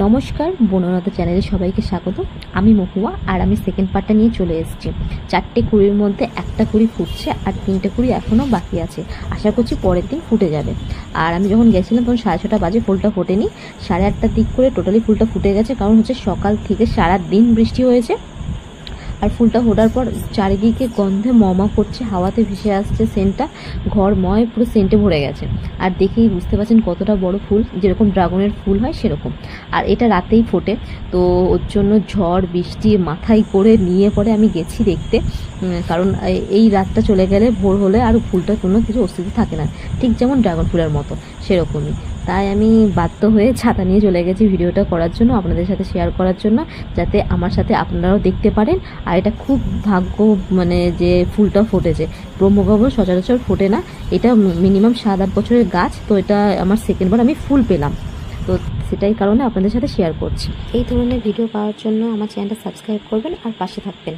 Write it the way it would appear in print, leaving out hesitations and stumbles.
নমস্কার, বনলতা চ্যানেলে সবাইকে স্বাগত। আমি মহুয়া, আর আমি সেকেন্ড পার্টটা নিয়ে চলে এসেছি। 4টে কুড়ির মধ্যে একটা কুড়ি ফুটছে আর 3টে কুড়ি এখনও বাকি আছে। আশা করছি পরের দিন ফুটে যাবে। আর আমি যখন গেছিলাম তখন 6:30 বাজে, ফুলটা ফোটেনি। 8:30টার দিক করে টোটালি ফুলটা ফুটে গেছে, কারণ হচ্ছে সকাল থেকে সারা দিন বৃষ্টি হয়েছে। আর ফুলটা ফোটার পর চারিদিকে গন্ধে মমা করছে, হাওয়াতে ভেসে আসছে সেন্টটা, ঘরময় পুরো সেন্টে ভরে গেছে। আর দেখেই বুঝতে পারছেন কতটা বড় ফুল, যেরকম ড্রাগনের ফুল হয় সেরকম। আর এটা রাতেই ফোটে, তো ওর জন্য ঝড় বৃষ্টি মাথায় করে নিয়ে পরে আমি গেছি দেখতে। কারণ এই রাতটা চলে গেলে ভোর হলে আর ফুলটার কোনো কিছু অস্তিত্ব থাকে না, ঠিক যেমন ড্রাগন ফুলের মতো সেরকমই। তাই আমি বাধ্য হয়ে ছাতা নিয়ে চলে গেছি ভিডিওটা করার জন্য, আপনাদের সাথে শেয়ার করার জন্য, যাতে আমার সাথে আপনারাও দেখতে পারেন। আর এটা খুব ভাগ্য, যে ফুলটা ফুটেছে। ব্রহ্মকমল সচরাচর ফোটে না, এটা মিনিমাম 7-8 বছরের গাছ, তো এটা আমার সেকেন্ডবার আমি ফুল পেলাম। তো সেটাই কারণে আপনাদের সাথে শেয়ার করছি। এই ধরনের ভিডিও পাওয়ার জন্য আমার চ্যানেলটা সাবস্ক্রাইব করবেন আর পাশে থাকবেন।